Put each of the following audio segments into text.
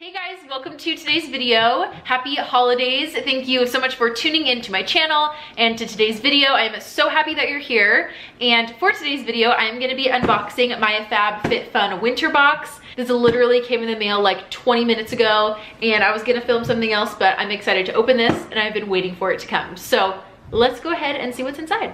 Hey guys, welcome to today's video. Happy holidays. Thank you so much for tuning in to my channel and to today's video. I'm so happy that you're here. And for today's video, I'm gonna be unboxing my FAB Fit Fun winter box. This literally came in the mail like 20 minutes ago and I was gonna film something else, but I'm excited to open this and I've been waiting for it to come. So let's go ahead and see what's inside.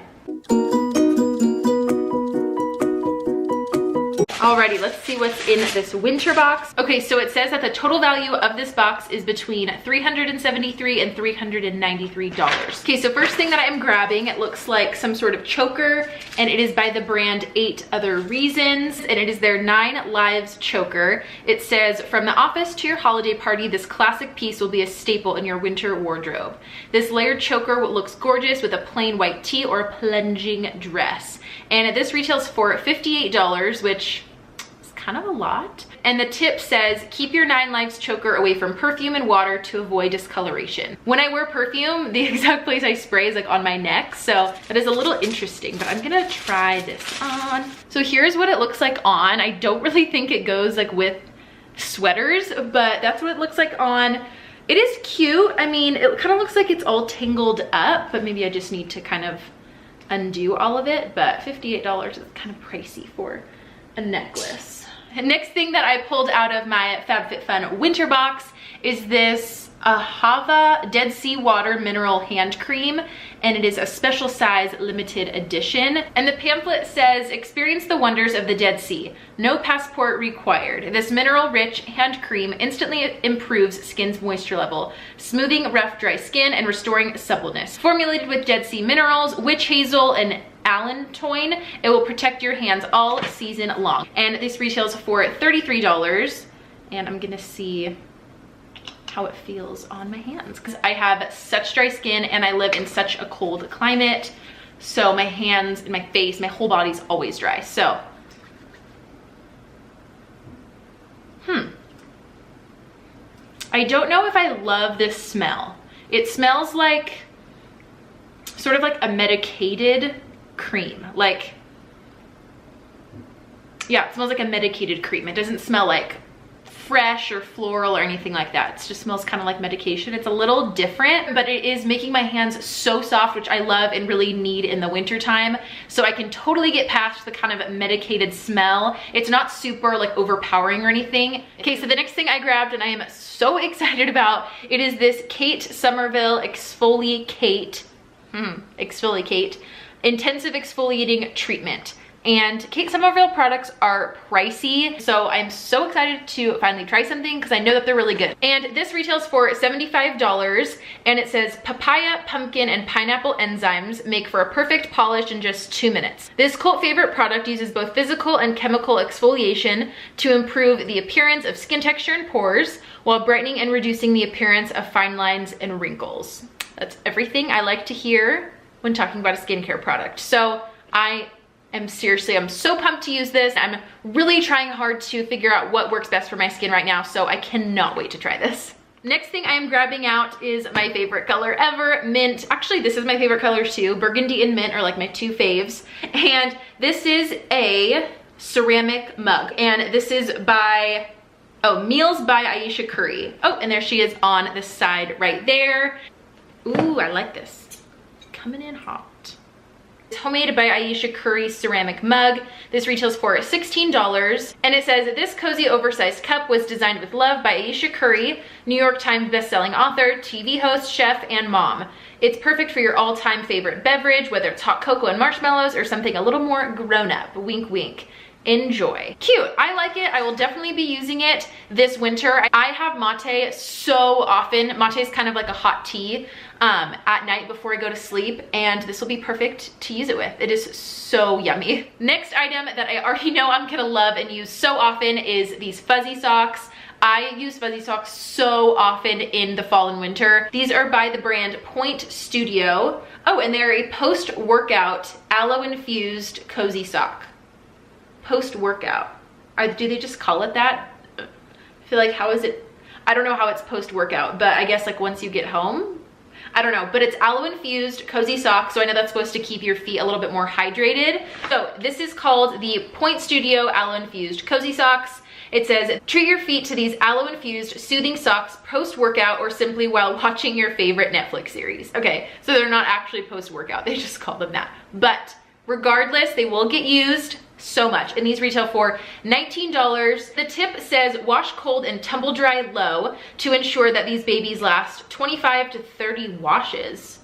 Alrighty, let's see what's in this winter box. Okay, so it says that the total value of this box is between $373 and $393. Okay, so first thing that I am grabbing, it looks like some sort of choker, and it is by the brand 8 Other Reasons, and it is their 9 Lives choker. It says, from the office to your holiday party, this classic piece will be a staple in your winter wardrobe. This layered choker looks gorgeous with a plain white tee or a plunging dress. And this retails for $58, which kind of a lot. And the tip says, keep your 9 Lives choker away from perfume and water to avoid discoloration. When I wear perfume, the exact place I spray is like on my neck, so that is a little interesting, but I'm gonna try this on. So here's what it looks like on. I don't really think it goes like with sweaters, but that's what it looks like on. It is cute. I mean, it kind of looks like it's all tangled up, but maybe I just need to kind of undo all of it, but $58 is kind of pricey for a necklace. Next thing that I pulled out of my FabFitFun winter box is this Ahava Dead Sea Water Mineral Hand Cream, and it is a special size limited edition. And the pamphlet says, experience the wonders of the Dead Sea. No passport required. This mineral-rich hand cream instantly improves skin's moisture level, smoothing rough, dry skin and restoring suppleness. Formulated with Dead Sea minerals, witch hazel, and allantoin, it will protect your hands all season long. And this retails for $33. And I'm gonna see how it feels on my hands because I have such dry skin and I live in such a cold climate. So my hands and my face, my whole body's always dry. So, I don't know if I love this smell. It smells like, sort of like a medicated cream. Like, yeah, it smells like a medicated cream. It doesn't smell like fresh or floral or anything like that. It just smells kind of like medication. It's a little different, but it is making my hands so soft, which I love and really need in the winter time. So I can totally get past the kind of medicated smell. It's not super like overpowering or anything. Okay, so the next thing I grabbed and I am so excited about, it is this Kate Somerville Exfoliate Intensive Exfoliating Treatment. And Kate Somerville products are pricey, so I'm so excited to finally try something because I know that they're really good. And this retails for $75, and it says papaya, pumpkin, and pineapple enzymes make for a perfect polish in just 2 minutes. This cult favorite product uses both physical and chemical exfoliation to improve the appearance of skin texture and pores while brightening and reducing the appearance of fine lines and wrinkles. That's everything I like to hear when talking about a skincare product. So I'm so pumped to use this. I'm really trying hard to figure out what works best for my skin right now, so I cannot wait to try this. Next thing I am grabbing out is my favorite color ever, mint. Actually, this is my favorite color too. Burgundy and mint are like my 2 faves. And this is a ceramic mug. And this is by, Meals by Aisha Curry. Oh, and there she is on the side right there. Ooh, I like this. Coming in hot. It's homemade by Aisha Curry ceramic mug. This retails for $16, and it says this cozy oversized cup was designed with love by Aisha Curry, New York Times bestselling author, TV host, chef, and mom. It's perfect for your all-time favorite beverage, whether it's hot cocoa and marshmallows or something a little more grown-up. Wink, wink. Enjoy. Cute. I like it. I will definitely be using it this winter. I have mate so often. Mate is kind of like a hot tea at night before I go to sleep, and this will be perfect to use it with. It is so yummy. Next item that I already know I'm gonna love and use so often is these fuzzy socks. I use fuzzy socks so often in the fall and winter. These are by the brand Point Studio. Oh, and they're a post-workout aloe-infused cozy sock. Post-workout. Do they just call it that? I feel like, how is it? I don't know how it's post-workout, but I guess like once you get home, I don't know, but it's aloe infused cozy socks, so I know that's supposed to keep your feet a little bit more hydrated. So this is called the Point Studio Aloe Infused Cozy Socks, It says, treat your feet to these aloe-infused soothing socks post-workout or simply while watching your favorite Netflix series. Okay, so they're not actually post-workout, they just call them that. But regardless, they will get used so much, and these retail for $19. The tip says wash cold and tumble dry low to ensure that these babies last 25 to 30 washes.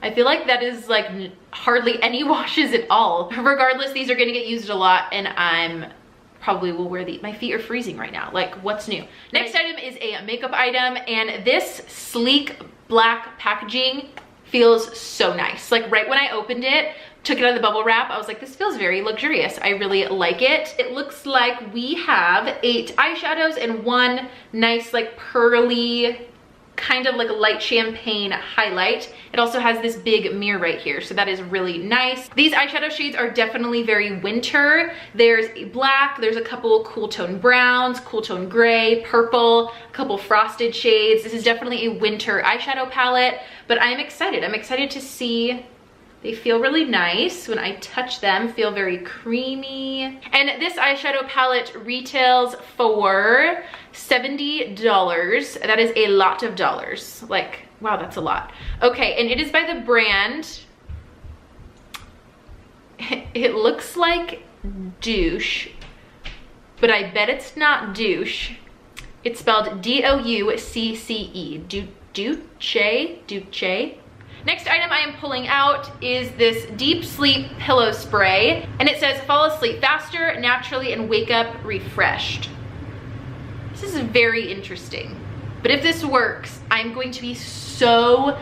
I feel like that is like hardly any washes at all. Regardless, these are gonna get used a lot, and I'm probably will wear these. My feet are freezing right now. Like, what's new? Next item is a makeup item, and this sleek black packaging feels so nice. Like right when I opened it, took it out of the bubble wrap, I was like, this feels very luxurious. I really like it. It looks like we have 8 eyeshadows and one nice like pearly, kind of like a light champagne highlight. It also has this big mirror right here, so that is really nice. These eyeshadow shades are definitely very winter. There's a black, there's a couple cool tone browns, cool tone gray, purple, a couple frosted shades. This is definitely a winter eyeshadow palette, but I'm excited. I'm excited to see. They feel really nice when I touch them, feel very creamy. And this eyeshadow palette retails for $70. That is a lot of dollars. Like, wow, that's a lot. Okay, and it is by the brand, it looks like Douche, but I bet it's not Douche. It's spelled D-O-U-C-C-E, Douche. Next item I am pulling out is this Deep Sleep Pillow Spray, and it says fall asleep faster, naturally, and wake up refreshed. This is very interesting, but if this works, I'm going to be so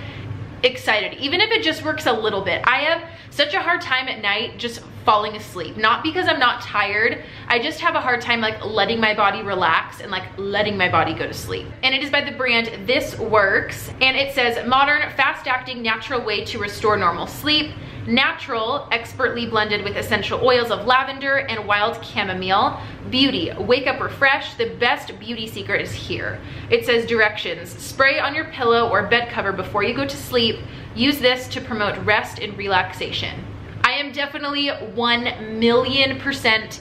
excited, even if it just works a little bit. I have such a hard time at night just falling asleep, not because I'm not tired. I just have a hard time like letting my body relax and like letting my body go to sleep. And it is by the brand This Works, and it says modern, fast-acting, natural way to restore normal sleep. Natural, expertly blended with essential oils of lavender and wild chamomile. Beauty, wake up refreshed. The best beauty secret is here. It says directions: spray on your pillow or bed cover before you go to sleep. Use this to promote rest and relaxation. I am definitely 1,000,000%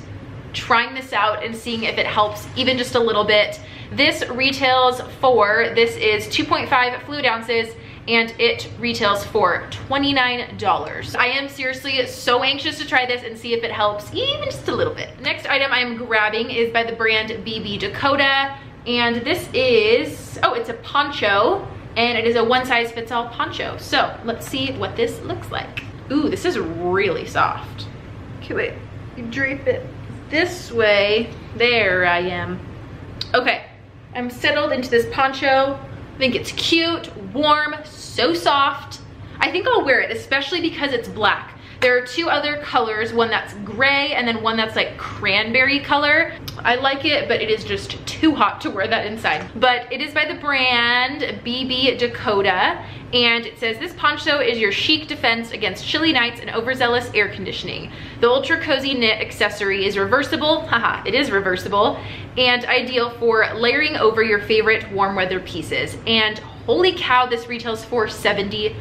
trying this out and seeing if it helps even just a little bit. This retails for, this is 2.5 fluid ounces, and it retails for $29. I am seriously so anxious to try this and see if it helps even just a little bit. Next item I am grabbing is by the brand BB Dakota, and this is, oh, it's a poncho, and it is a one-size-fits-all poncho. So let's see what this looks like. Ooh, this is really soft. Okay, wait, you drape it this way. There I am. Okay, I'm settled into this poncho. I think it's cute, warm, so soft. I think I'll wear it, especially because it's black. There are 2 other colors, one that's gray and then one that's like cranberry color. I like it, but it is just too hot to wear that inside. But it is by the brand BB Dakota, and it says this poncho is your chic defense against chilly nights and overzealous air conditioning. The ultra cozy knit accessory is reversible, haha, it is reversible, and ideal for layering over your favorite warm weather pieces. And holy cow, this retails for $70.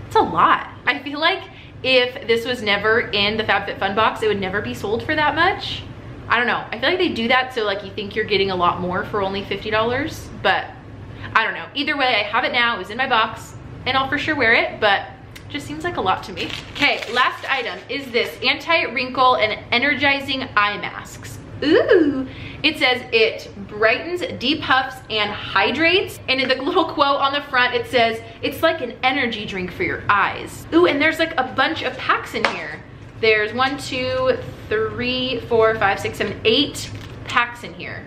It's a lot. I feel like if this was never in the FabFitFun box, it would never be sold for that much. I don't know. I feel like they do that so like you think you're getting a lot more for only $50, but I don't know. Either way, I have it now. It was in my box and I'll for sure wear it, but it just seems like a lot to me. Okay, last item is this anti-wrinkle and energizing eye masks. Ooh, it says it brightens, depuffs, and hydrates. And in the little quote on the front, it says, it's like an energy drink for your eyes. Ooh, and there's like a bunch of packs in here. There's 1, 2, 3, 4, 5, 6, 7, 8 packs in here.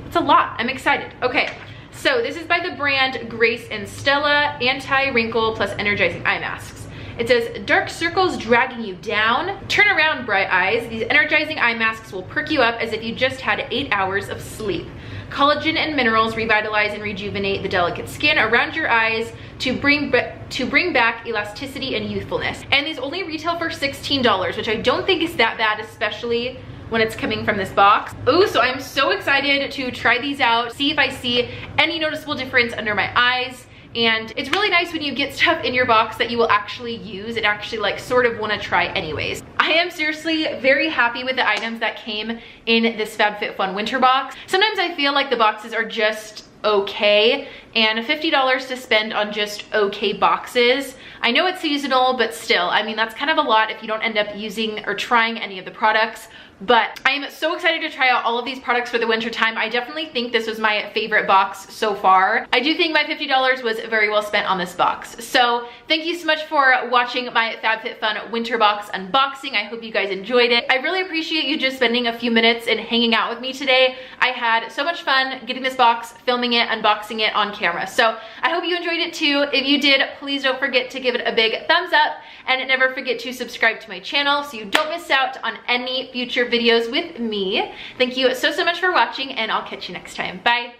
It's a lot, I'm excited. Okay, so this is by the brand Grace and Stella, anti-wrinkle plus energizing eye masks. It says, dark circles dragging you down. Turn around, bright eyes. These energizing eye masks will perk you up as if you just had 8 hours of sleep. Collagen and minerals revitalize and rejuvenate the delicate skin around your eyes to bring back elasticity and youthfulness. And these only retail for $16, which I don't think is that bad, especially when it's coming from this box. Ooh, so I'm so excited to try these out, see if I see any noticeable difference under my eyes. And it's really nice when you get stuff in your box that you will actually use and actually like sort of want to try anyways. I I am seriously very happy with the items that came in this FabFitFun winter box. Sometimes I feel like the boxes are just okay, and $50 to spend on just okay boxes. I know it's seasonal, but still, I mean, that's kind of a lot if you don't end up using or trying any of the products. But I am so excited to try out all of these products for the winter time. I definitely think this was my favorite box so far. I do think my $50 was very well spent on this box. So thank you so much for watching my FabFitFun winter box unboxing. I hope you guys enjoyed it. I really appreciate you just spending a few minutes and hanging out with me today. I had so much fun getting this box, filming it, unboxing it on camera. So I hope you enjoyed it too. If you did, please don't forget to give it a big thumbs up, and never forget to subscribe to my channel so you don't miss out on any future videos with me. Thank you so much for watching, and I'll catch you next time. Bye.